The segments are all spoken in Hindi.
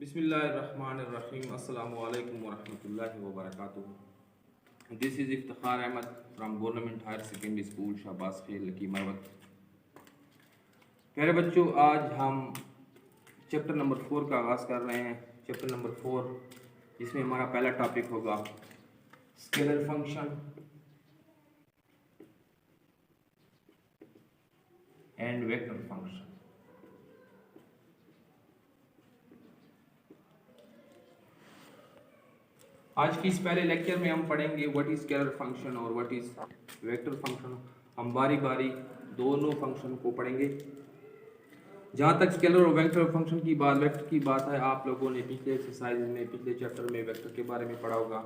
बिस्मिल्लाहिर्रहमानिर्रहीम अस्सलामु अलैकुम वरहमतुल्लाहि वबरकातुहू। This is Iftikhar Ahmad from government higher secondary school Shahbaz Khel Lakki Marwat. प्यारे बच्चों, आज हम चैप्टर नंबर 4 का आगाज़ कर रहे हैं। चैप्टर नंबर 4, इसमें हमारा पहला टॉपिक होगा scalar function and vector function. आज की इस पहले लेक्चर में हम पढ़ेंगे व्हाट इज स्केलर फंक्शन और व्हाट इज वेक्टर फंक्शन। हम बारी बारी दोनों फंक्शन को पढ़ेंगे। जहाँ तक स्केलर और वेक्टर फंक्शन की बात, वेक्टर की बात है, आप लोगों ने पिछले एक्सरसाइज में, पिछले चैप्टर में वेक्टर के बारे में पढ़ा होगा,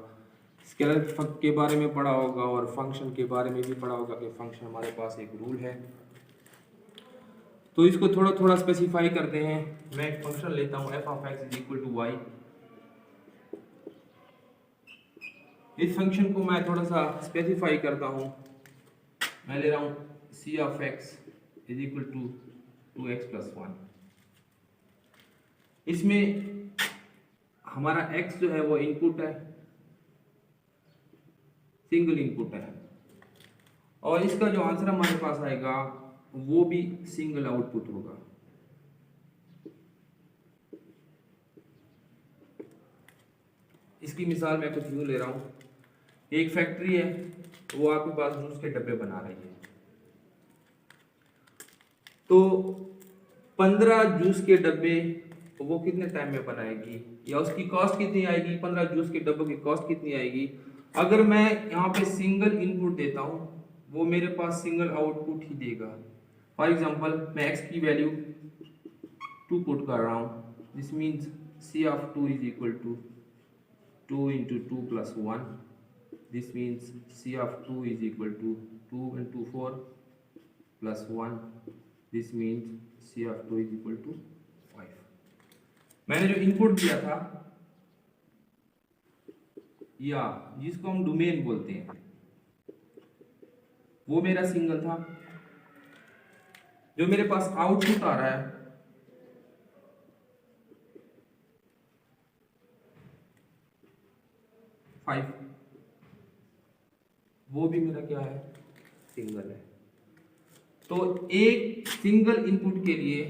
स्केलर के बारे में पढ़ा होगा और फंक्शन के बारे में भी पढ़ा होगा कि फंक्शन हमारे पास एक रूल है। तो इसको थोड़ा थोड़ा स्पेसिफाई करते हैं। मैं एक फंक्शन लेता हूँ f of x is equal to y. इस फंक्शन को मैं थोड़ा सा स्पेसिफाई करता हूँ। मैं ले रहा हूँ C of x is equal to 2x plus 1। इसमें हमारा x जो है वो इनपुट है, सिंगल इनपुट है, और इसका जो आंसर हमारे पास आएगा वो भी सिंगल आउटपुट होगा। इसकी मिसाल मैं कुछ यूँ ले रहा हूँ। एक फैक्ट्री है, वो आपके पास जूस के डब्बे बना रही है। तो 15 जूस के डब्बे वो कितने टाइम में बनाएगी, या उसकी कॉस्ट कितनी आएगी, 15 जूस के डब्बों की कॉस्ट कितनी आएगी। अगर मैं यहाँ पे सिंगल इनपुट देता हूँ, वो मेरे पास सिंगल आउटपुट ही देगा। फॉर एग्जांपल, मैं x की वैल्यू 2 पुट कर रहा हूँ। This means c of 2 is equal to 2 into 2 plus 1। This means c of 2 is equal to 2 into 4 plus 1. This means c of 2 is equal to 5. मैंने जो इनपुट दिया था, या जिसको हम डोमेन बोलते हैं, वो मेरा सिंगल था। जो मेरे पास आउटपुट आ रहा है फाइव, वो भी मेरा क्या है, सिंगल है। तो एक सिंगल इनपुट के लिए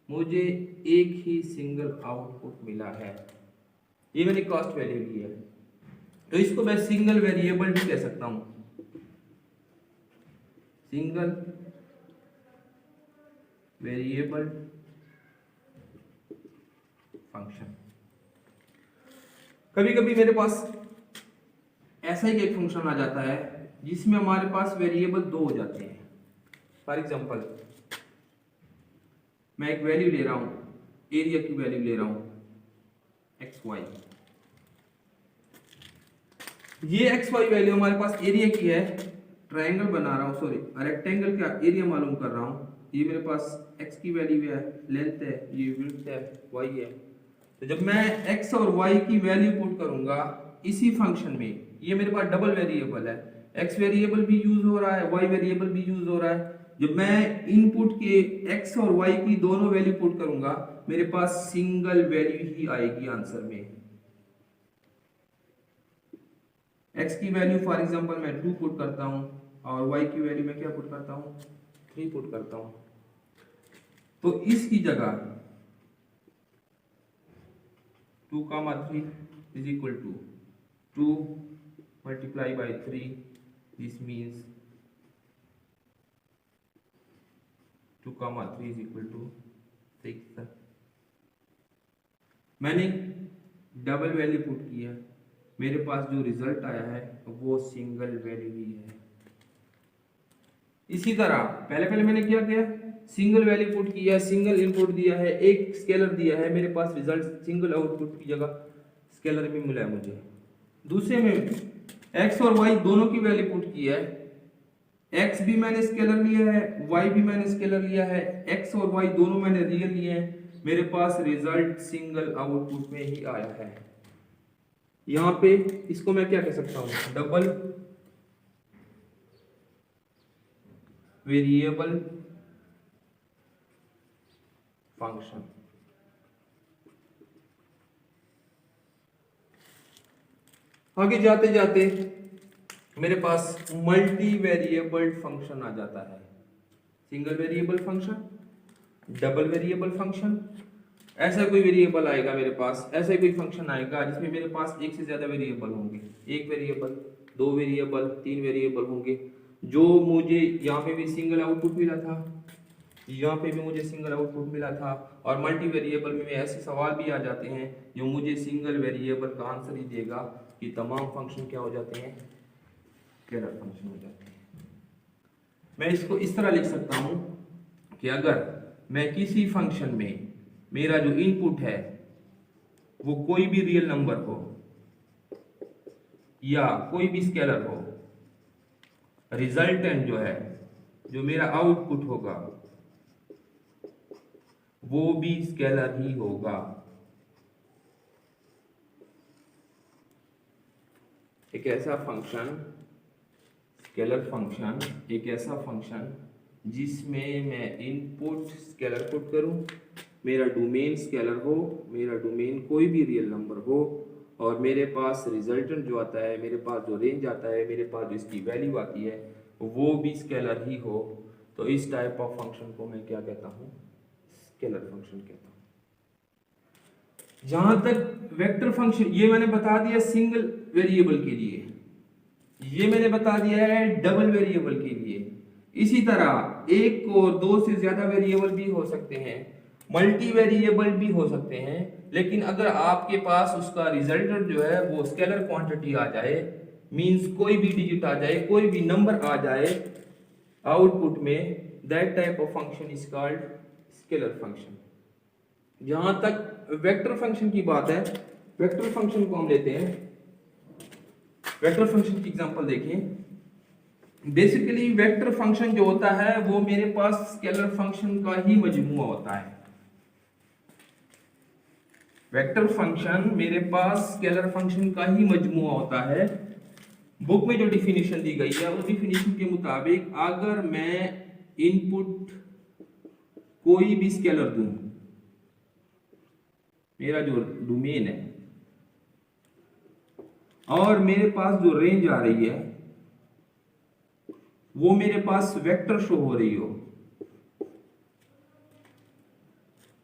मुझे एक ही सिंगल आउटपुट मिला है। ये मैंने कॉस्ट वैल्यू ली है, तो इसको मैं सिंगल वेरिएबल भी कह सकता हूं, सिंगल वेरिएबल फंक्शन। कभी कभी मेरे पास ऐसा ही एक फंक्शन आ जाता है जिसमें हमारे पास वेरिएबल 2 हो जाते हैं। फॉर एग्जांपल, मैं एक वैल्यू ले रहा हूं, एरिया की वैल्यू ले रहा हूं xy। ये xy वैल्यू हमारे पास एरिया की है। ट्रायंगल बना रहा हूं, सॉरी रेक्टेंगल का एरिया मालूम कर रहा हूं। ये मेरे पास x की वैल्यू है, लेंथ है, ये विड्थ है, y है। तो जब मैं x और y की वैल्यू पुट करूंगा इसी फंक्शन में, ये मेरे पास डबल वेरिएबल है, x वेरिएबल भी यूज हो रहा है, y वेरिएबल भी यूज हो रहा है। जब मैं इनपुट के x और y की दोनों वैल्यू पुट करूंगा, मेरे पास सिंगल वैल्यू ही आएगी आंसर में। x की वैल्यू फॉर एग्जांपल मैं 2 पुट करता हूं, और y की वैल्यू मैं क्या पुट करता हूं, 3 पुट करता हूं। तो इसकी जगह 2,3 is equal to 2 multiplied by 3. This means 2,3 is equal to 6. मैंने डबल वैल्यू पुट की है, मेरे पास जो रिजल्ट आया है वो सिंगल वैल्यू ही है। इसी तरह पहले मैंने क्या किया, सिंगल वैल्यू पुट किया, सिंगल इनपुट दिया है, एक स्केलर दिया है, मेरे पास रिजल्ट सिंगल आउटपुट की जगह स्केलर भी मिला है मुझे। दूसरे में x और y दोनों की वैल्यू पुट की है, x भी मैंने स्केलर लिया है, y भी मैंने स्केलर लिया है, x और y दोनों मैंने रियल लिए हैं, मेरे पास रिजल्ट सिंगल आउटपुट में ही आया है। यहाँ पे इसको मैं क्या कह सकता हूँ, डबल वेरिएबल फंक्शन। आगे जाते जाते मेरे पास मल्टी वेरिएबल फंक्शन आ जाता है। Single variable function, double variable function, ऐसा कोई वेरिएबल आएगा मेरे पास, ऐसा कोई फंक्शन आएगा जिसमें मेरे पास एक से ज्यादा वेरिएबल होंगे, एक वेरिएबल, दो वेरिएबल, तीन वेरिएबल होंगे। जो मुझे यहाँ पे भी सिंगल आउटपुट मिला था, यहाँ पे भी मुझे सिंगल आउटपुट मिला था, और मल्टी वेरिएबल में ऐसे सवाल भी आ जाते हैं जो मुझे सिंगल वेरिएबल का आंसर ही देगा कि तमाम फंक्शन क्या हो जाते हैं, स्केलर फंक्शन हो जाते हैं। मैं इसको इस तरह लिख सकता हूं कि अगर मैं किसी फंक्शन में मेरा जो इनपुट है वो कोई भी रियल नंबर हो या कोई भी स्केलर हो, रिजल्टेंट जो है, जो मेरा आउटपुट होगा वो भी स्केलर ही होगा। एक ऐसा फंक्शन, स्केलर फंक्शन, एक ऐसा फंक्शन जिसमें मैं इनपुट स्केलर पुट करूं, मेरा डोमेन स्केलर हो, मेरा डोमेन कोई भी रियल नंबर हो, और मेरे पास रिजल्टेंट जो आता है, मेरे पास जो रेंज आता है, मेरे पास जो इसकी वैल्यू आती है वो भी स्केलर ही हो, तो इस टाइप ऑफ फंक्शन को मैं क्या कहता हूं, स्केलर फंक्शन कहता हूं। जहां तक वेक्टर फंक्शन, ये मैंने बता दिया सिंगल वेरिएबल के लिए, ये मैंने बता दिया है डबल वेरिएबल के लिए। इसी तरह एक और दो से ज्यादा वेरिएबल भी हो सकते हैं, मल्टी वेरिएबल भी हो सकते हैं, लेकिन अगर आपके पास उसका रिजल्टेंट जो है वो स्केलर क्वांटिटी आ जाए, मींस कोई भी डिजिट आ जाए, कोई भी नंबर आ जाए आउटपुट में, that type of function is called scalar function. जहां तक वेक्टर फंक्शन की बात है, वेक्टर फंक्शन को हम लेते हैं। वेक्टर फंक्शन की एग्जांपल देखिए। बेसिकली वेक्टर फंक्शन जो होता है वो मेरे पास स्केलर फंक्शन का ही मजमूआ होता है। वेक्टर फंक्शन मेरे पास स्केलर फंक्शन का ही मजमूआ होता है। बुक में जो डिफिनीशन दी गई है उस डिफिनीशन के मुताबिक अगर मैं इनपुट कोई भी स्केलर दूं, मेरा जो डोमेन है, और मेरे पास जो रेंज आ रही है वो मेरे पास वेक्टर शो हो रही हो,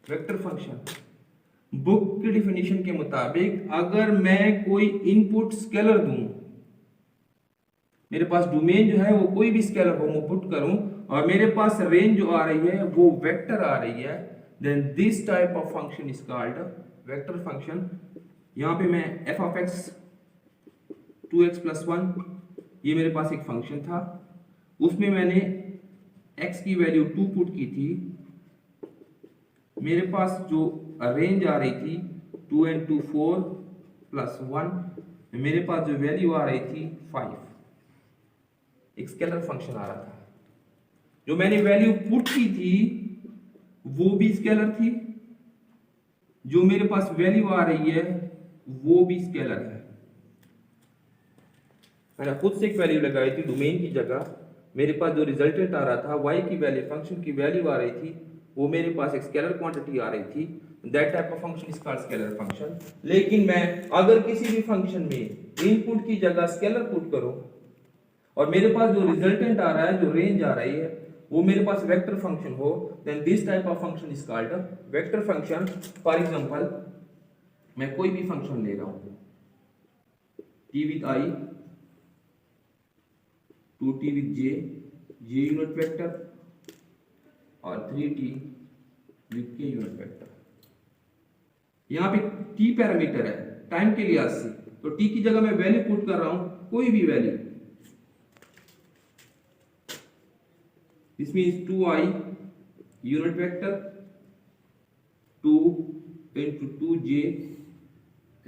वेक्टर फंक्शन बुक की डिफिनीशन के मुताबिक अगर मैं कोई इनपुट स्केलर दूं, मेरे पास डोमेन जो है वो कोई भी स्केलर हो मैं पुट करूं, और मेरे पास रेंज जो आ रही है वो वेक्टर आ रही है, then this type of function is called vector function. यहां पे मैं f ऑफ x 2x + 1, ये मेरे पास एक फंक्शन था, उसमें मैंने x की वैल्यू 2 पुट की थी, मेरे पास जो रेंज आ रही थी 2 and 2 4 + 1, मेरे पास जो वैल्यू आ रही थी 5, एक स्केलर फंक्शन आ रहा था। जो मैंने वैल्यू पुट की थी वो भी स्केलर थी, जो मेरे पास वैल्यू आ रही है वो भी स्केलर है। मैंने खुद से एक वैल्यू लगाई थी डोमेन की जगह, मेरे पास जो रिजल्टेंट आ रहा था y की वैल्यू, फंक्शन की वैल्यू आ रही थी, वो मेरे पास एक स्केलर क्वांटिटी आ रही थी, that type of function is called scalar function. लेकिन मैं अगर किसी भी फंक्शन में इनपुट की जगह स्केलर पुट करूं और मेरे पास जो रिजल्टेंट आ रहा है, जो रेंज आ रही है, वो मेरे पास वेक्टर फंक्शन हो, then this type of function is called vector function. For example मैं कोई भी फंक्शन ले रहा हूं, t with I, 2t with j, j unit vector, और 3t with k unit vector. यहां पे t पैरामीटर है टाइम के लिहाज से, तो t की जगह मैं वैल्यू पुट कर रहा हूं, कोई भी वैल्यू, इसमें 2i unit vector, 2 into 2j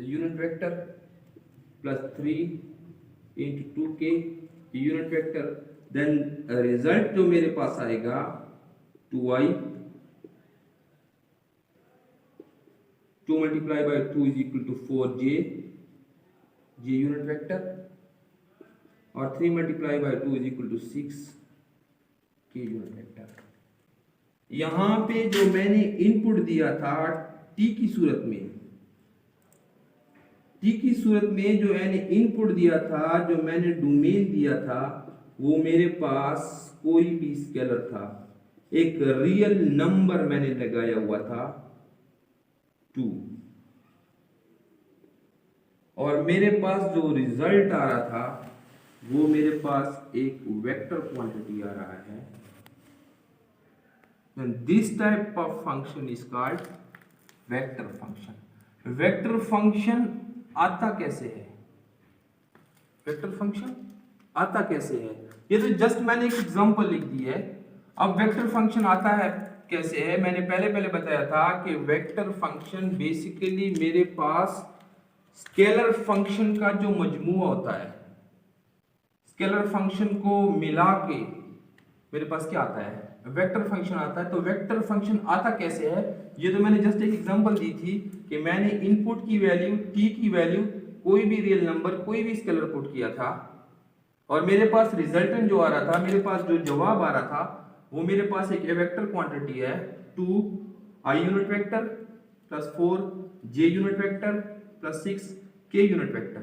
unit vector plus 3 into 2k unit vector, then result जो मेरे पास आएगा 2i, 2 multiplied by 2 is equal to 4j, j unit vector, और 3 multiplied by 2 is equal to 6 k unit vector. यहां पे जो मैंने इनपुट दिया था t की सूरत में, टी की सूरत में जो मैंने इनपुट दिया था, जो मैंने डोमेन दिया था, वो मेरे पास कोई भी स्केलर था, एक रियल नंबर मैंने लगाया हुआ था 2, और मेरे पास जो रिजल्ट आ रहा था वो मेरे पास एक वेक्टर क्वांटिटी आ रहा है। This type of function is called vector function. Vector function आता कैसे है? वेक्टर फंक्शन आता कैसे है? ये तो जस्ट मैंने एक एग्जांपल लिख दी है। अब वेक्टर फंक्शन आता है कैसे है? मैंने पहले बताया था कि वेक्टर फंक्शन बेसिकली मेरे पास स्केलर फंक्शन का जो मजमूआ होता है, स्केलर फंक्शन को मिला के मेरे पास क्या आता है? वेक्टर फंक्शन आता है। तो वेक्टर फंक्शन आता कैसे है? ये तो मैंने जस्ट एक एग्जांपल दी थी कि मैंने इनपुट की वैल्यू t की वैल्यू कोई भी रियल नंबर, कोई भी स्केलर पुट किया था, और मेरे पास रिजल्टेंट जो आ रहा था, मेरे पास जो जवाब आ रहा था, वो मेरे पास एक वेक्टर क्वांटिटी है 2 i unit vector plus 4 j unit vector plus 6 k unit vector.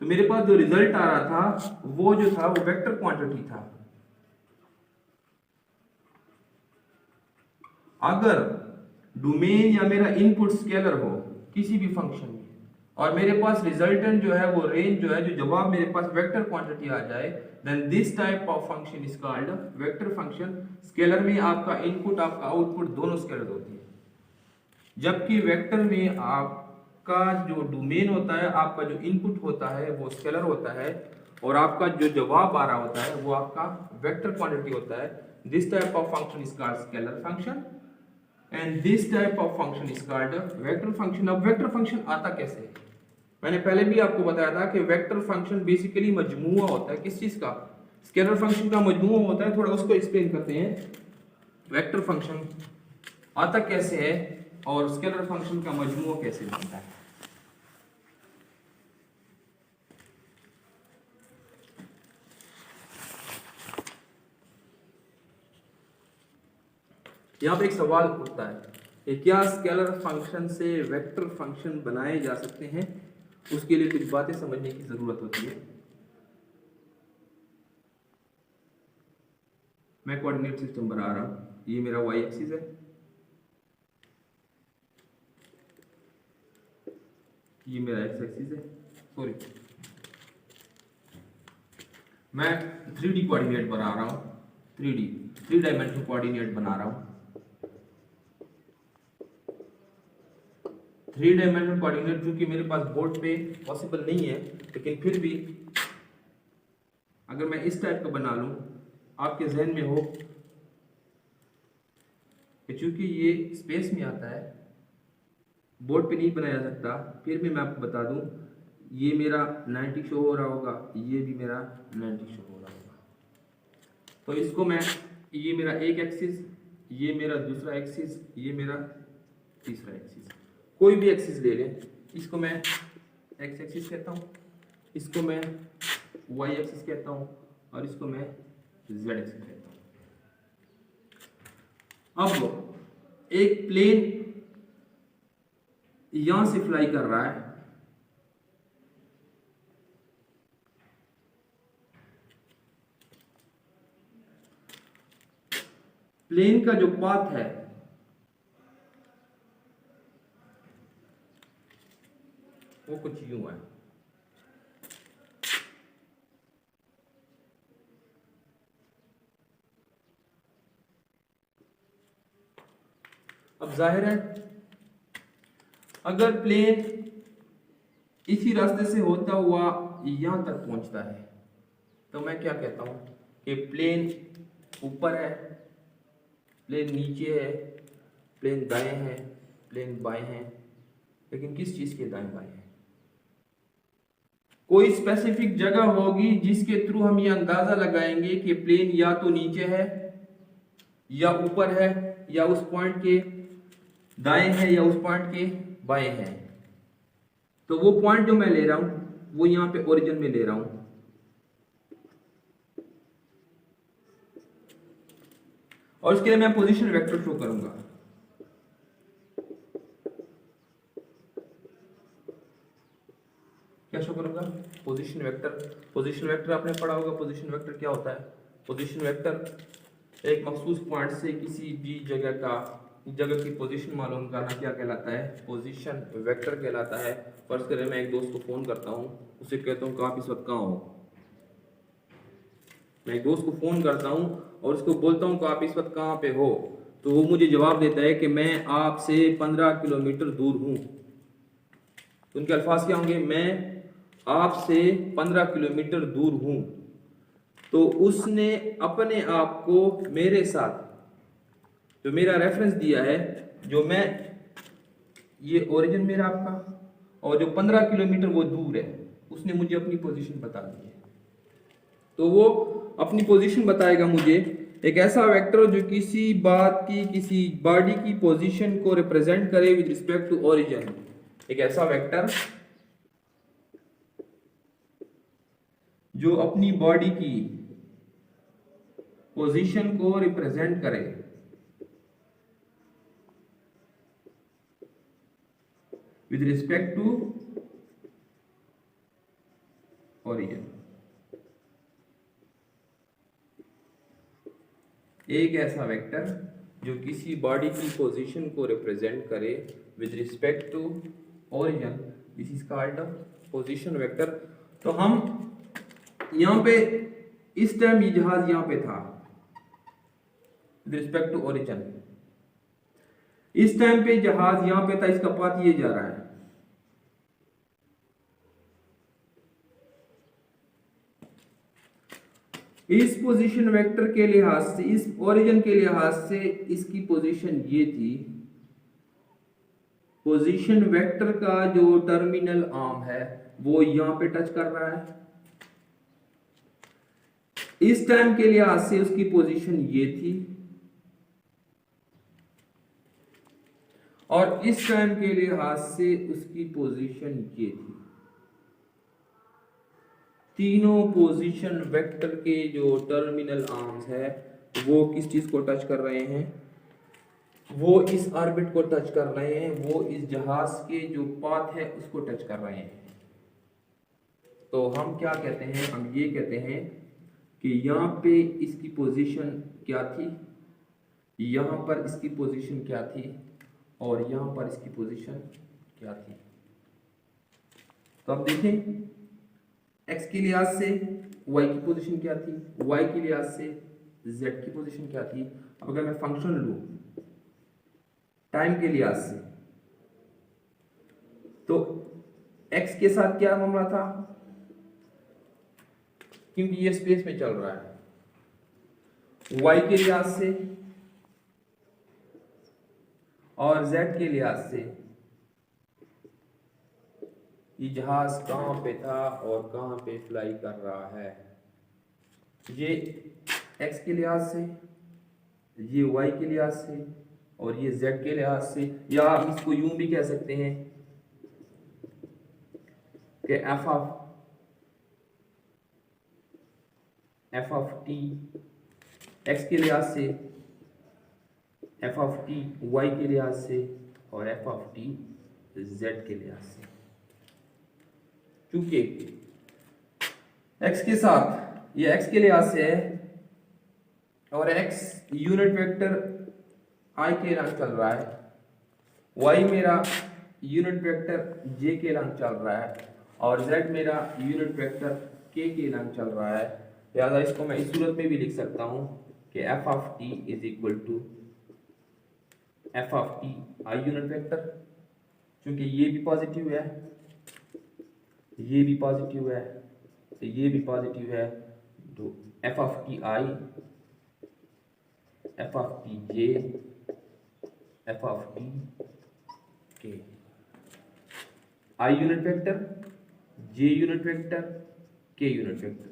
तो मेरे पास जो रिजल्ट आ रहा था वो जो था वो वेक्टर क्वांटिटी था। अगर डोमेन या मेरा इनपुट स्केलर हो किसी भी फंक्शन में, और मेरे पास रिजल्टेंट जो है वो रेंज जो है, जो जवाब मेरे पास वेक्टर क्वांटिटी आ जाए, then this type of function is called vector function. Scalar में आपका इनपुट आपका आउटपुट दोनों स्केलर होती है, जबकि वेक्टर में आपका जो डोमेन होता है, आपका जो इनपुट होता है वो स्केलर होता है, और आपका जो जवाब आ रहा होता है वो आपका वेक्टर क्वांटिटी होता है। This type of function is called scalar function and this type of function is called vector function. अब वेक्टर फंक्शन आता कैसे है? मैंने पहले भी आपको बताया था कि वेक्टर फंक्शन बेसिकली मजमूआ होता है किस चीज का? स्केलर फंक्शन का मजमूआ होता है। थोड़ा उसको एक्सप्लेन करते हैं, वेक्टर फंक्शन आता कैसे है और स्केलर फंक्शन का मजमूआ कैसे बनता है। यहाँ पे एक सवाल उठता है कि क्या स्केलर फंक्शन से वेक्टर फंक्शन बनाए जा सकते हैं? उसके लिए कुछ बातें समझने की जरूरत होती है। मैं कोऑर्डिनेट सिस्टम बना रहा हूं, ये मेरा y एक्सिस है, ये मेरा x एक्सिस है, सॉरी मैं 3D कोऑर्डिनेट बना रहा हूं, 3 डायमेंशनल कोऑर्डिनेट बना रहा हूं। 3 डायमेंशनल कोऑर्डिनेट जो कि मेरे पास बोर्ड पे पॉसिबल नहीं है, लेकिन फिर भी अगर मैं इस टाइप का बना लूं, आपके जहन में हो कि चूंकि ये स्पेस में आता है, बोर्ड पे नहीं बनाया जा सकता, फिर भी मैं आपको बता दूं, ये मेरा 90 शो हो रहा होगा, ये भी मेरा 90 शो हो रहा होगा। तो इसको मैं, ये मेरा एक एक्सिस, ये मेरा दूसरा एक्सिस, ये मेरा तीसरा एक्सिस, कोई भी एक्सिस ले लें, इसको मैं एक्स एक्सिस कहता हूँ, इसको मैं वाई एक्सिस कहता हूँ, और इसको मैं जेड एक्सिस कहता हूँ। अब एक प्लेन यहां से फ्लाई कर रहा है, प्लेन का जो पाथ है वो कुछ यूं है। अब जाहिर है अगर प्लेन इसी रास्ते से होता हुआ यहां तक पहुंचता है, तो मैं क्या कहता हूं कि प्लेन ऊपर है, प्लेन नीचे है, प्लेन दाएं है, प्लेन बाएं है, लेकिन किस चीज के दाएं बाएं है? कोई स्पेसिफिक जगह होगी जिसके थ्रू हम ये अंदाजा लगाएंगे कि प्लेन या तो नीचे है या ऊपर है, या उस पॉइंट के दाएं है या उस पॉइंट के बाएं है। तो वो पॉइंट जो मैं ले रहा हूं वो यहां पे ओरिजिन में ले रहा हूं, और उसके लिए मैं पोजीशन वेक्टर शो करूंगा। क्या शो करूंगा? Position vector. पोजीशन वेक्टर आपने पढ़ा होगा, पोजीशन वेक्टर क्या होता है? पोजीशन वेक्टर एक मखसूस पॉइंट से किसी भी जगह की पोजीशन मालूम करना क्या कहलाता है? पोजीशन वेक्टर कहलाता है। फर्ज करें मैं एक दोस्त को फोन करता हूँ, उसे कहता हूँ कि आप इस वक्त कहाँ हो। मैं एक दोस्त को फोन करता हूँ और उसको बोलता हूँ कि आप इस वक्त कहाँ पे हो, तो वो मुझे जवाब देता है कि मैं आपसे 15 किलोमीटर दूर हूँ। तो उनके अल्फाज क्या होंगे? मैं आपसे 15 किलोमीटर दूर हूँ। तो उसने अपने आप को मेरे साथ जो मेरा रेफरेंस दिया है, जो मैं ये ओरिजिन मेरा आपका, और जो 15 किलोमीटर वो दूर है, उसने मुझे अपनी पोजीशन बता दी है। तो वो अपनी पोजीशन बताएगा मुझे, एक ऐसा वेक्टर जो किसी बात की, किसी बॉडी की पोजीशन को रिप्रेजेंट करे विद रिस्पेक्ट टू ओरिजिन। एक ऐसा वेक्टर जो अपनी बॉडी की पोजीशन को रिप्रेजेंट करे विद रिस्पेक्ट टू ओरिजिन। एक ऐसा वेक्टर जो किसी बॉडी की पोजीशन को रिप्रेजेंट करे with respect to origin, this is called position vector. तो हम यहाँ पे इस टाइम ये जहाज यहाँ पे था विद रिस्पेक्ट टू ओरिजिन, इस टाइम पे जहाज यहाँ पे था, इसका पाथ ये जा रहा है। इस पोजीशन वेक्टर के लिहाज से, इस ओरिजिन के लिहाज से इसकी पोजीशन ये थी। पोजीशन वेक्टर का जो टर्मिनल आर्म है वो यहां पे टच कर रहा है। इस टाइम के लिहाज से उसकी पोजीशन ये थी, और इस टाइम के लिहाज से उसकी पोजीशन ये थी। तीनों पोजीशन वेक्टर के जो टर्मिनल आर्म्स है वो किस चीज को टच कर रहे हैं? वो इस ऑर्बिट को टच कर रहे हैं, वो इस जहाज के जो पाथ है उसको टच कर रहे हैं। तो हम क्या कहते हैं? हम ये कहते हैं कि यहाँ पे इसकी पोजीशन क्या थी, यहाँ पर इसकी पोजीशन क्या थी, और यहाँ पर इसकी पोजीशन क्या थी। तो अब देखें, x के लिहाज से y की पोजीशन क्या थी, y के लिहाज से z की पोजीशन क्या थी। अब अगर मैं फंक्शन लूं टाइम के लिहाज से, तो x के साथ क्या मामला था, क्योंकि ये स्पेस में चल रहा है। y के लिहाज से और z के लिहाज से ये जहाज कहां पे था और कहां पे फ्लाई कर रहा है। ये x के लिहाज से, ये y के लिहाज से, और ये z के लिहाज से, या आप इसको यूं भी कह सकते हैं कि f ऑफ t x के लिहाज से, f ऑफ t y के लिहाज से, और f ऑफ t z के लिहाज से। क्योंकि x के साथ ये x के लिहाज से है, और x यूनिट वेक्टर i के रंग चल रहा है, y मेरा यूनिट वेक्टर j के रंग चल रहा है, और z मेरा यूनिट वेक्टर k के रंग चल रहा है। लिहाजा इसको मैं इस सूरत में भी लिख सकता हूं कि f of t is equal to f of t i unit vector, क्योंकि ये भी पॉजिटिव है, ये भी पॉजिटिव है, तो ये भी पॉजिटिव है। तो f of t i, f of t j, f of t k, i unit vector, j unit vector, k unit vector.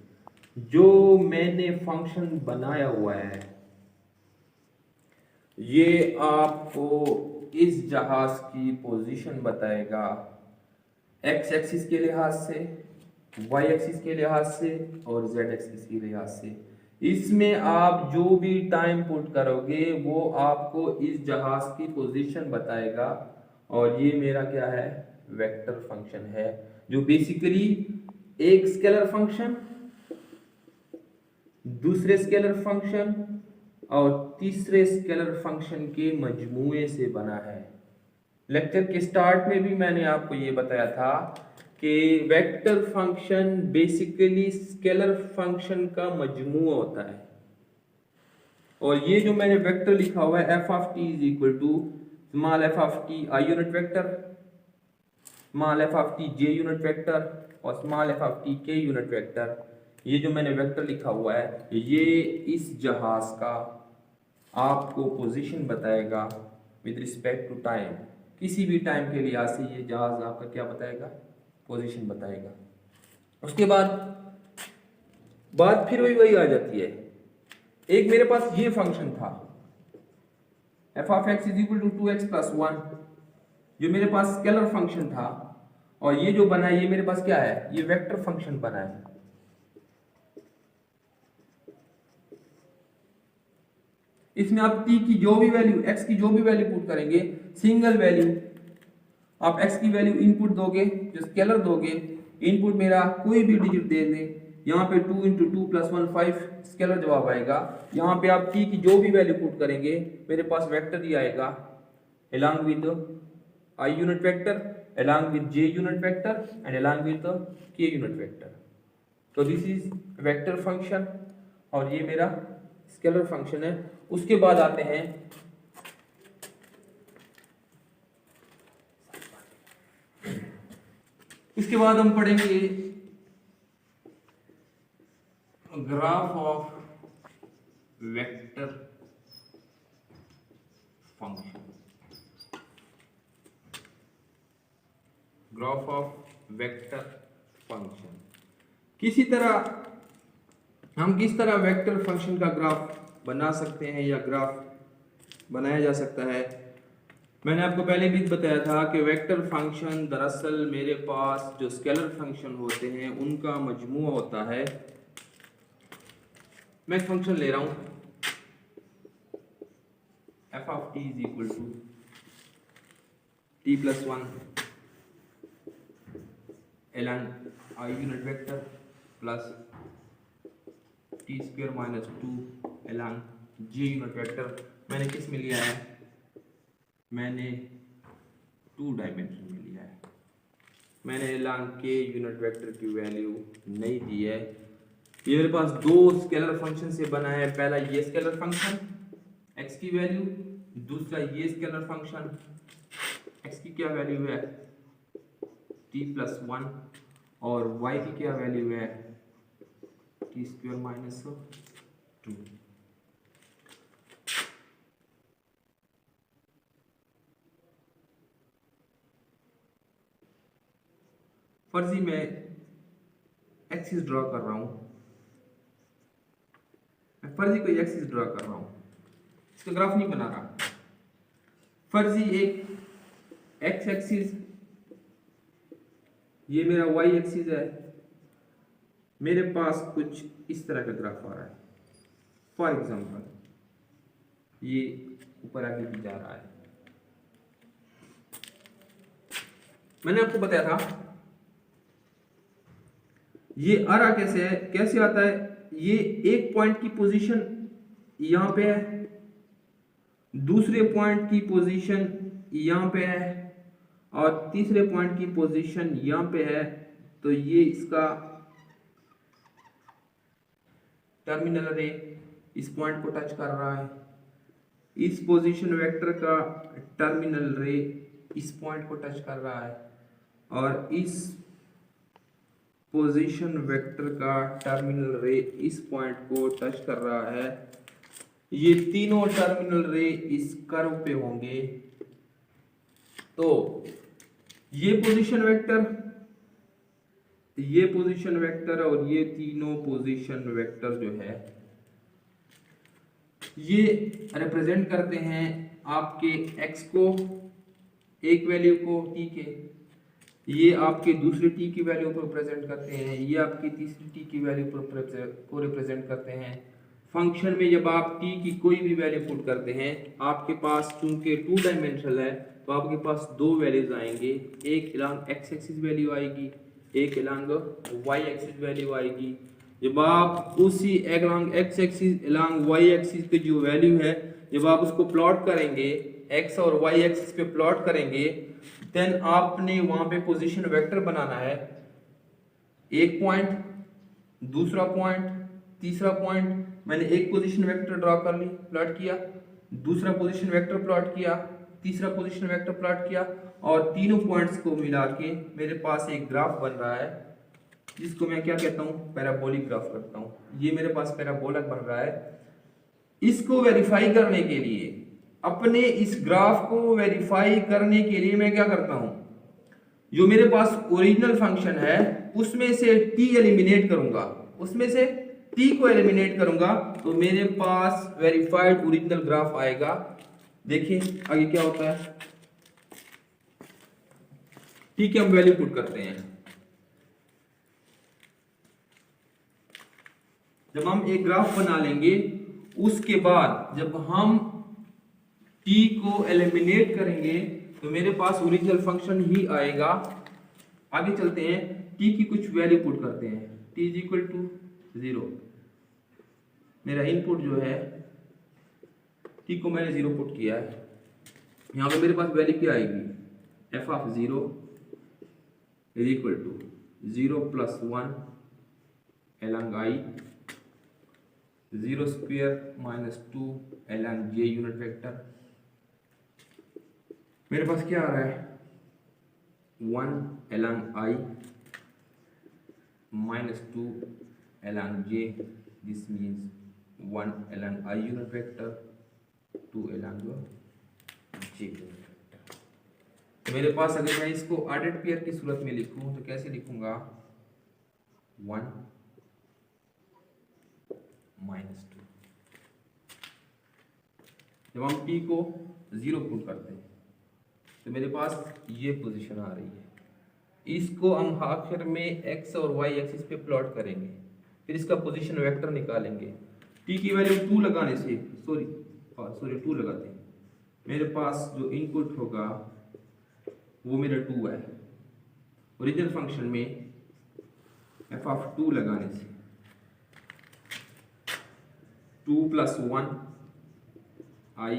जो मैंने फंक्शन बनाया हुआ है ये आपको इस जहाज की पोजीशन बताएगा x एक्सिस के लिहाज से, y एक्सिस के लिहाज से, और z एक्सिस के लिहाज से। इसमें आप जो भी टाइम पुट करोगे वो आपको इस जहाज की पोजीशन बताएगा, और ये मेरा क्या है? वेक्टर फंक्शन है। जो बेसिकली एक स्केलर फंक्शन, दूसरे स्केलर फंक्शन और तीसरे स्केलर फंक्शन के मजमूए से बना है। लेक्चर के स्टार्ट में भी मैंने आपको ये बताया था कि vector function basically scalar function का मजमूआ होता है। और ये जो मैंने वेक्टर लिखा हुआ है f of t is equal to small f of t i unit vector, small f of t j unit vector और small f of t k unit vector, ये जो मैंने वेक्टर लिखा हुआ है ये इस जहाज का आपको पोजीशन बताएगा विद रिस्पेक्ट टू टाइम। किसी भी टाइम के लिहाज से ये जहाज आपका क्या बताएगा, पोजीशन बताएगा। उसके बाद बात फिर वही आ जाती है। एक मेरे पास ये फंक्शन था f of x is equal to 2x plus 1, जो मेरे पास स्केलर फंक्शन था, और ये जो बना है ये मेरे पास क्या है, ये वेक्टर फंक्शन बना है। इसमें आप t की जो भी वैल्यू, x की जो भी वैल्यू पुट करेंगे, सिंगल वैल्यू आप x की वैल्यू इनपुट दोगे, जो स्केलर दोगे, इनपुट मेरा कोई भी डिजिट दे दे, यहाँ पे 2 इंटू 2 प्लस 1 5 स्केलर जवाब आएगा। यहाँ पे आप t की जो भी वैल्यू पुट करेंगे मेरे पास वेक्टर ही आएगा along with I unit vector, along with j unit vector and along with k unit vector. तो दिस इज वेक्टर फंक्शन और ये मेरा स्केलर फंक्शन है। उसके बाद आते हैं इसके बाद हम पढ़ेंगे graph of vector function, graph of vector function. किस तरह वेक्टर फंक्शन का ग्राफ बना सकते हैं या ग्राफ बनाया जा सकता है। मैंने आपको पहले भी बताया था कि वेक्टर फंक्शन दरअसल मेरे पास जो स्केलर फंक्शन होते हैं उनका मजमूआ होता है। मैं एक फंक्शन ले रहा हूं f of t is equal to t plus 1 along i unit vector plus t square minus 2 along j unit vector. मैंने किस में लिया है, मैंने 2 डायमेंशन में लिया है। मैंने एलॉन्ग के यूनिट वेक्टर की वैल्यू नहीं दी है। ये मेरे पास 2 स्केलर फंक्शन से बना है। पहला ये स्केलर फंक्शन x की वैल्यू, दूसरा ये स्केलर फंक्शन x की क्या वैल्यू है t प्लस 1 और y की क्या वैल्यू है t स्क्वायर माइनस 2। फर्जी मैं एक्सिस ड्रॉ कर रहा हूं, मैं फर्जी कोई एक्सिस ड्रॉ कर रहा हूं, इसका ग्राफ नहीं बना रहा। फर्जी एक एक्स एक्सिस, ये मेरा वाई एक्सिस है, मेरे पास कुछ इस तरह का ग्राफ आ रहा है। फॉर एग्जांपल ये ऊपर आगे भी जा रहा है। मैंने आपको बताया था ये आ रहा कैसे आता है। ये एक पॉइंट की पोजीशन यहां पे है, दूसरे पॉइंट की पोजीशन यहां पे है और तीसरे पॉइंट की पोजीशन यहां पे है। तो ये इसका टर्मिनल रे इस पॉइंट को टच कर रहा है, इस पोजीशन वेक्टर का टर्मिनल रे इस पॉइंट को टच कर रहा है और इस पोजीशन वेक्टर का टर्मिनल रे इस पॉइंट को टच कर रहा है। ये तीनों टर्मिनल रे इस कर्व पे होंगे। तो ये पोजीशन वेक्टर और ये तीनों पोजीशन वेक्टर जो है ये रिप्रेजेंट करते हैं आपके x को, एक वैल्यू को t के, ये आपके दूसरे t की वैल्यू को रिप्रेजेंट करते हैं, ये आपकी तीसरी t की वैल्यू को रिप्रेजेंट करते हैं। फंक्शन में जब आप t की कोई भी वैल्यू पुट करते हैं, आपके पास चूंकि 2 डायमेंशनल है तो आपके पास 2 वैल्यूज आएंगे। एक अलॉन्ग x एक्सिस वैल्यू आएगी, एक एलॉन्ग वाई एक्सिस वैल्यू आएगी। जब आप उसी along x axis along Y axis पे जो वैल्यू है जब आप उसको प्लॉट करेंगे, एक्स और वाई एक्सिस पे प्लॉट करेंगे, देन आपने वहां पे पोजीशन वेक्टर बनाना है। एक पॉइंट, दूसरा पॉइंट, तीसरा पॉइंट, मैंने एक पोजीशन वेक्टर ड्रॉ कर ली, प्लॉट किया, दूसरा पोजीशन वेक्टर प्लॉट किया, तीसरा पोजीशन वेक्टर प्लॉट किया, और तीनों पॉइंट्स को मिला के मेरे पास एक ग्राफ बन रहा है जिसको मैं क्या कहता हूँ, पैराबोलिक ग्राफ करता हूँ। ये मेरे पास पैराबोला बन रहा है। इसको वेरीफाई करने के लिए, अपने इस ग्राफ को वेरीफाई करने के लिए मैं क्या करता हूं, जो मेरे पास ओरिजिनल फंक्शन है उसमें से t एलिमिनेट करूंगा, उसमें से t को एलिमिनेट करूंगा, तो मेरे पास वेरीफाइड ओरिजिनल ग्राफ आएगा। देखिए आगे क्या होता है। t की हम वैल्यू पुट करते हैं। जब हम एक ग्राफ बना लेंगे उसके बाद जब हम t को एलिमिनेट करेंगे तो मेरे पास ओरिजिनल फंक्शन ही आएगा। आगे चलते हैं, t की कुछ वैल्यू पुट करते हैं। t इज इक्वल टू 0, मेरा इनपुट जो है t को मैंने 0 पुट किया है। यहाँ पे मेरे पास वैल्यू क्या आएगी, f of 0 is equal to 0 plus 1 along I, 0 square minus 2 along j unit vector. मेरे पास क्या आ रहा है, 1 along I minus 2 along j, this means 1 along I unit vector, 2 along j unit vector। तो मेरे पास अगर मैं इसको ऑर्डर्ड पेयर की सूरत में लिखूं तो कैसे लिखूंगा, 1 minus 2। जब हम t को 0 पुट करते हैं तो मेरे पास ये पोजीशन आ रही है। इसको हम आखिर में x और y एक्सिस पे प्लॉट करेंगे, फिर इसका पोजीशन वेक्टर निकालेंगे। t की वैल्यू 2 लगाने से सॉरी 2 लगाते हैं, मेरे पास जो इनपुट होगा वो मेरा 2 है। ओरिजिनल फंक्शन में f ऑफ 2 लगाने से 2 plus 1 I,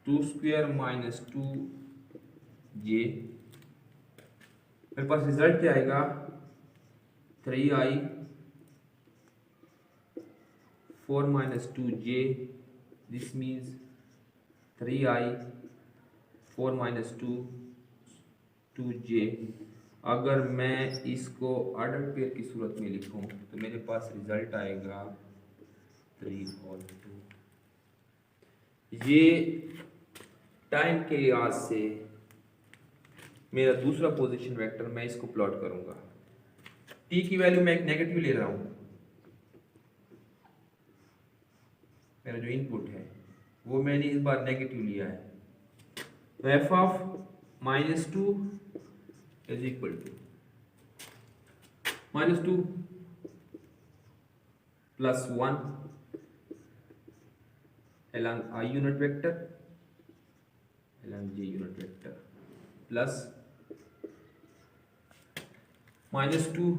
2 square minus 2 j, मेरे पास रिजल्ट क्या आएगा, 3i 4 minus 2j, this means 3i 4 minus 2j। अगर मैं इसको ऑर्डर पेयर की सूरत में लिखूं तो मेरे पास रिजल्ट आएगा 3 और 2। ये टाइम के लिहाज से मेरा दूसरा पोजीशन वेक्टर, मैं इसको प्लॉट करूंगा। t की वैल्यू मैं एक नेगेटिव ले रहा हूं, मेरा जो इनपुट है वो मैंने इस बार नेगेटिव लिया है। तो f of minus 2 is equal to minus 2 plus 1 along I unit vector along j unit vector plus minus 2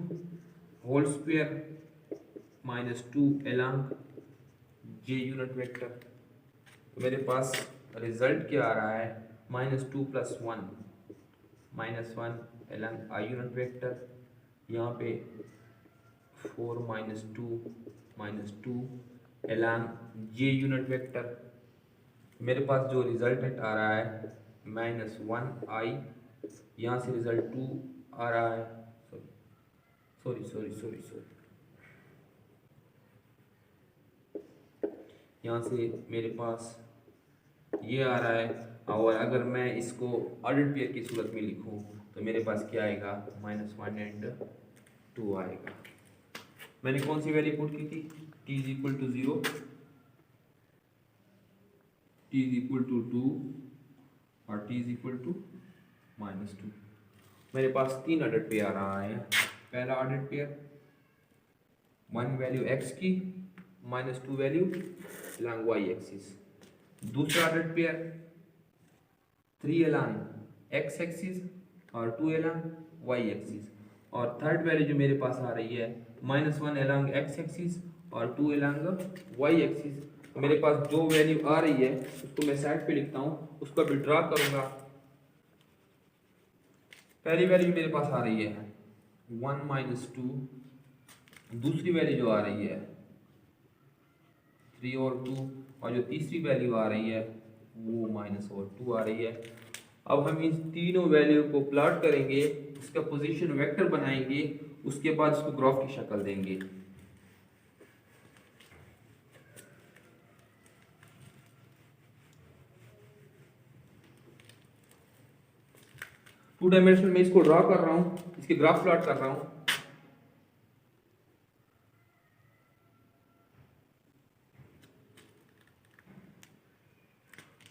whole square minus 2 along j unit vector। तो मेरे पास रिजल्ट क्या आ रहा है, minus 2 plus 1 minus 1 along I unit vector, यहाँ पे 4 minus 2 along j unit vector. मेरे पास जो रिजल्टेंट आ रहा है माइनस 1i, यहाँ से रिजल्ट 2 आ रहा है, सॉरी यहाँ से मेरे पास ये आ रहा है। और अगर मैं इसको ऑर्डर्ड पेयर की सूरत में लिखूं तो मेरे पास क्या आएगा, माइनस 1 एंड 2 आएगा। मैंने कौन सी वैल्यू पुट की थी, t is equal to 0, t is equal to 2 और t is equal to minus 2। मेरे पास 3 ऑर्डर्ड पेयर आ रहा है। पहला ऑर्डर्ड पेयर 1 वैल्यू x की minus 2 value along y axis. दूसरा ordered pair 3 along x axis और 2 एलॉन्ग वाई एक्सिस, और थर्ड वैल्यू जो मेरे पास आ रही है -1 एलॉन्ग एक्स एक्सिस और 2 एलॉन्ग वाई एक्सिस। मेरे पास जो वैल्यू आ रही है उसको मैं साइड पे लिखता हूँ, उसको भी ड्रा करूंगा। पहली वैल्यू मेरे पास आ रही है 1 - 2, दूसरी वैल्यू जो आ रही है 3 और 2, और जो तीसरी वैल्यू आ रही है वो -2 आ रही है। अब हम इन तीनों वैल्यू को प्लॉट करेंगे, इसका पोजीशन वेक्टर बनाएंगे, उसके बाद इसको ग्राफ की शक्ल देंगे। टू डायमेंशनल में इसको ड्रॉ कर रहा हूं, इसके ग्राफ प्लॉट कर रहा हूं।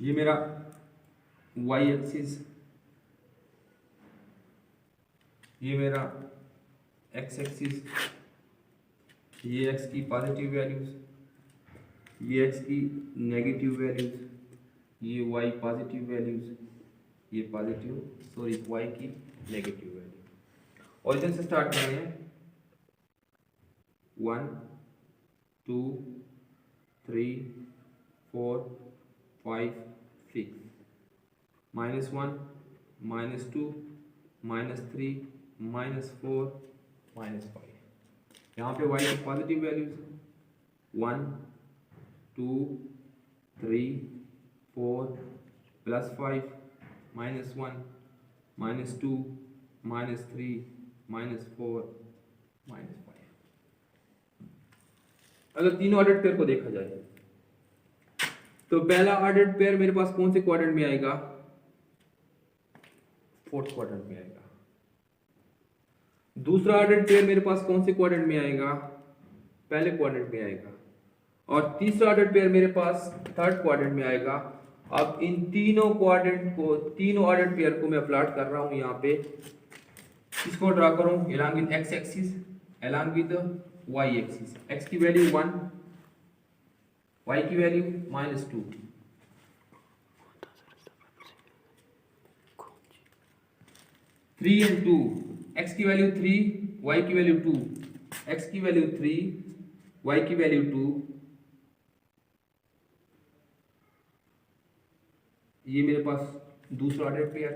ये मेरा y एक्सिस, ये मेरा x एक्सिस, ये x की पॉजिटिव वैल्यूज, ये x की नेगेटिव वैल्यूज, ये y पॉजिटिव वैल्यूज, ये पॉजिटिव सॉरी y की नेगेटिव वैल्यू। ओरिजिन से स्टार्ट कर रहे हैं 1 2 3 4 5 6, -1 -2 -3 -4 -5। यहाँ पे y की पॉजिटिव वैल्यूज 1 2 3 4 +5 -1 -2 -3 -4 -5। अगर तीनों ऑर्डर्ड पेयर को देखा जाए तो पहला ऑर्डर्ड पेयर मेरे पास कौन से क्वाड्रेंट में आएगा? फोर्थ क्वाड्रेंट में आएगा। दूसरा ऑर्डर्ड पेयर मेरे पास कौन से क्वाड्रेंट में आएगा? पहले क्वाड्रेंट में आएगा। और तीसरा ऑर्डर्ड पेयर मेरे पास थर्ड क्वाड्रेंट में आएगा। अब इन तीनों क्वाड्रेंट को, तीनों ऑर्डर्ड पेयर को मैं प्लॉट कर रहा हूं यहाँ पे। इसको ड्रा करूं along with x axis, along with y axis. x की वैल्यू 1, y की वैल्यू -2। थ्री एंड 2, x की वैल्यू 3, y की वैल्यू 2, x की वैल्यू 3, y की वैल्यू 2। ये मेरे पास दूसरा ऑर्डर पेयर।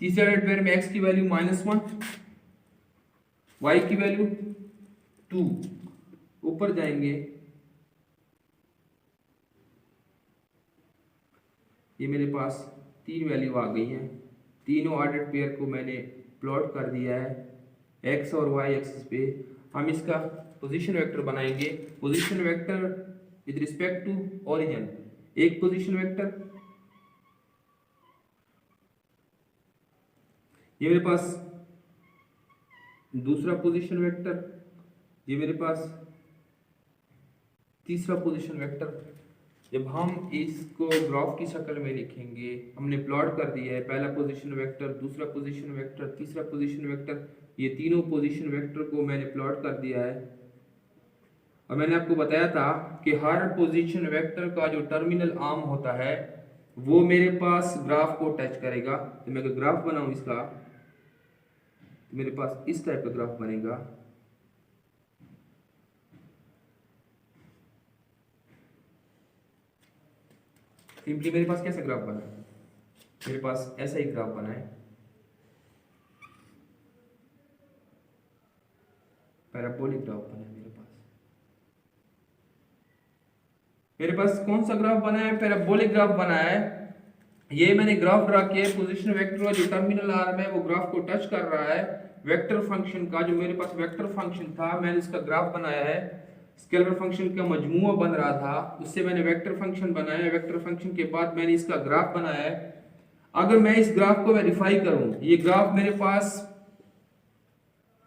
तीसरे ऑर्डर पेयर में x की वैल्यू -1, y की वैल्यू 2। ऊपर जाएंगे, ये मेरे पास तीन वैल्यू आ गई हैं। तीनों ऑर्डर पेयर को मैंने प्लॉट कर दिया है x और y एक्सिस पे। हम इसका पोजीशन वेक्टर बनाएंगे। Position vector with respect to origin, एक पोजीशन वेक्टर, ये मेरे पास दूसरा पोजीशन वेक्टर, ये मेरे पास तीसरा पोजीशन वेक्टर। जब हम इसको ग्राफ की शक्ल में लिखेंगे, हमने प्लॉट कर दिया है पहला पोजीशन वेक्टर, दूसरा पोजीशन वेक्टर, तीसरा पोजीशन वेक्टर, ये तीनों पोजीशन वेक्टर को मैंने प्लॉट कर दिया है। और मैंने आपको बताया था कि हर पोजीशन वेक्टर का जो टर्मिनल आर्म होता है वो मेरे पास ग्राफ को टच करेगा। तो मैं अगर ग्राफ बनाऊं इसका, तो मेरे पास इस टाइप का ग्राफ बनेगा। सिंपली मेरे पास कैसा ग्राफ बना है? मेरे पास ऐसा ही ग्राफ बना है, पैराबोलिक ग्राफ बना है मेरे पास। मेरे पास कौन सा ग्राफ बना है? पैराबोलिक ग्राफ बना है। ये मैंने ग्राफ ड्रा किया, पोजीशन वेक्टर जो टर्मिनल आर्म है वो ग्राफ को टच कर रहा है। वेक्टर फंक्शन का, जो मेरे पास वेक्टर फंक्शन था, मैंने इसका ग्राफ बनाया है। स्केलर फंक्शन का मजमूआ बन रहा था, उससे मैंने वेक्टर फंक्शन बनाया। वेक्टर फंक्शन के बाद मैंने इसका ग्राफ बनाया है। अगर मैं इस ग्राफ को वेरीफाई करूं, ये ग्राफ मेरे पास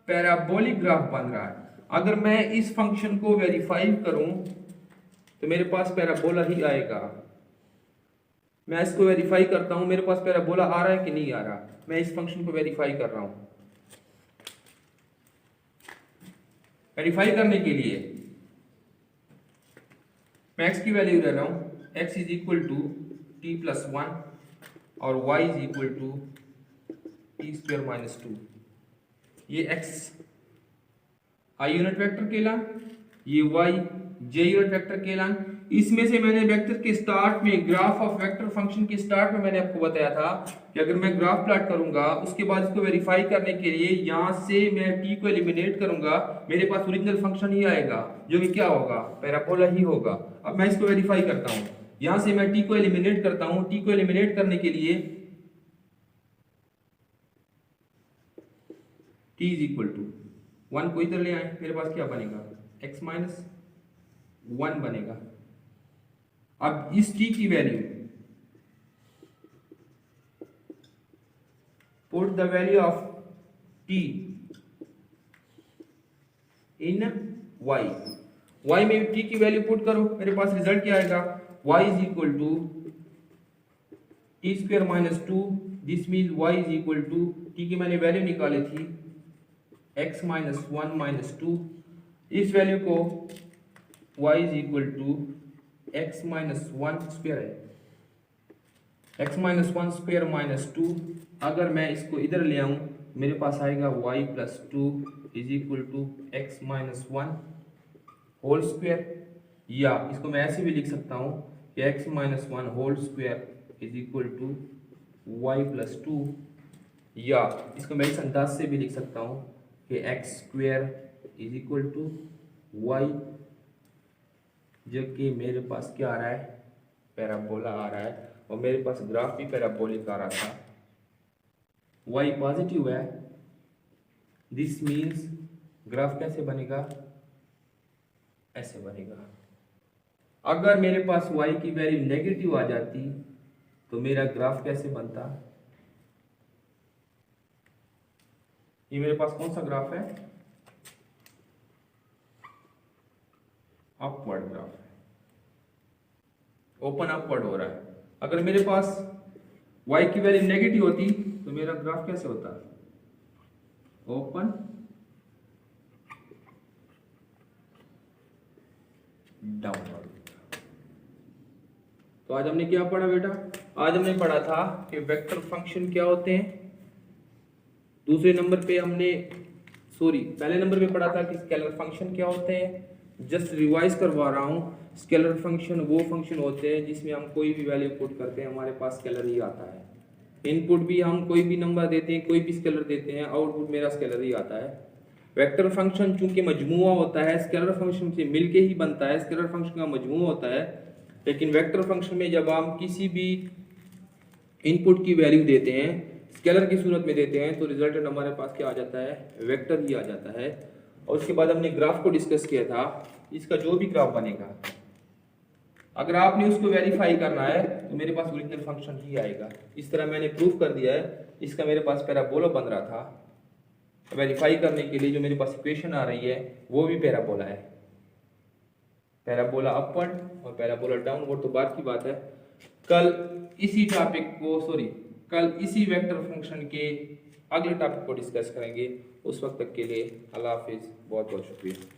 पैराबोलिक ग्राफ बन रहा है। अगर मैं इस फंक्शन को वेरीफाई करूं तो मेरे पास पैराबोला ही आएगा। मैं इसको वेरीफाई करता हूं, मेरे पास पैराबोला आ रहा है कि नहीं आ रहा। मैं इस फंक्शन को वेरीफाई कर रहा हूं। वेरीफाई करने के लिए मैं x की वैल्यू ले रहा हूं, x is equal to t+1 और y is equal to t square minus 2, ये एक्स आई यूनिट वेक्टर कहलान, ये वाई जे यूनिट वेक्टर कहलान। इसमें से मैंने वेक्टर के स्टार्ट में ग्राफ ऑफ वेक्टर फंक्शन के स्टार्ट में मैंने आपको बताया था कि अगर मैं ग्राफ प्लॉट करूंगा उसके बाद इसको वेरीफाई करने के लिए यहां से मैं टी को एलिमिनेट करूंगा, मेरे पास ओरिजिनल फंक्शन ही आएगा जो कि क्या होगा, पैराबोला ही होगा। अब मैं इसको वेरीफाई करता हूं, यहां से मैं टी को एलिमिनेट करता हूं, टी को एलिमिनेट करने के लिए t इज इक्वल टू 1 को इधर ले आए, मेरे पास क्या बनेगा, x माइनस 1 बनेगा। अब इस t की value, put the value of t in y, y में t की वैल्यू पुट करो, मेरे पास रिजल्ट क्या आएगा, y is equal to t square minus 2, this means y is equal to, t की मैंने वैल्यू निकाली थी x माइनस 1 माइनस 2, इस वैल्यू को y is equal to x minus 1 square है, x माइनस 1 स्क्वायर माइनस 2। अगर मैं इसको इधर ले आऊं मेरे पास आएगा y plus 2 is equal to x minus 1 whole square, या इसको मैं ऐसे भी लिख सकता हूं कि x minus 1 whole square is equal to y plus 2, या इसको मैं इस अंदाज से भी लिख सकता हूं कि x square is equal to y, जो कि मेरे पास क्या आ रहा है, पैराबोला आ रहा है, और मेरे पास ग्राफ भी पैराबोलिक आ रहा था, y पॉजिटिव है, दिस मीन्स ग्राफ कैसे बनेगा, ऐसे बनेगा। अगर मेरे पास y की वैल्यू नेगेटिव आ जाती तो मेरा ग्राफ कैसे बनता, ये मेरे पास कौन सा ग्राफ है, अपवर्ड ग्राफ है, ओपन अपवर्ड हो रहा है। अगर मेरे पास y की वैल्यू नेगेटिव होती तो मेरा ग्राफ कैसे होता, ओपन डाउनवर्ड। तो आज हमने क्या पढ़ा बेटा, आज हमने पढ़ा था कि वेक्टर फंक्शन क्या होते हैं, दूसरे नंबर पे हमने पहले नंबर पे पढ़ा था कि स्केलर फंक्शन क्या होते हैं। जस्ट रिवाइज करवा रहा हूँ, स्केलर फंक्शन वो फंक्शन होते हैं जिसमें हम कोई भी वैल्यू पुट करते हैं हमारे पास स्केलर ही आता है, इनपुट भी हम कोई भी नंबर देते हैं, कोई भी स्केलर देते हैं, आउटपुट मेरा स्केलर ही आता है। वेक्टर फंक्शन चूंकि मजमूआ होता है, स्केलर फंक्शन से मिलके ही बनता है, स्केलर फंक्शन का मजमूआ होता है, लेकिन वेक्टर फंक्शन में जब हम किसी भी इनपुट की वैल्यू देते हैं, स्केलर की सूरत में देते हैं, तो रिजल्टेंट हमारे पास क्या आ जाता है, वेक्टर ही आ जाता है। और उसके बाद हमने ग्राफ को डिस्कस किया था, इसका जो भी ग्राफ बनेगा अगर आपने उसको वेरीफाई करना है तो मेरे पास ओरिजिनल फंक्शन ही आएगा। इस तरह मैंने प्रूफ कर दिया है, इसका मेरे पास पैराबोला बन रहा था, वेरीफाई करने के लिए जो मेरे पास इक्वेशन आ रही है वो भी पैराबोला है, पैराबोला अपवर्ड और पैराबोला डाउनवर्ड। तो बात की बात है, कल इसी वेक्टर फंक्शन के अगले टॉपिक को डिस्कस करेंगे। उस वक्त तक के लिए अल्लाह हाफिज़, बहुत बहुत शुक्रिया।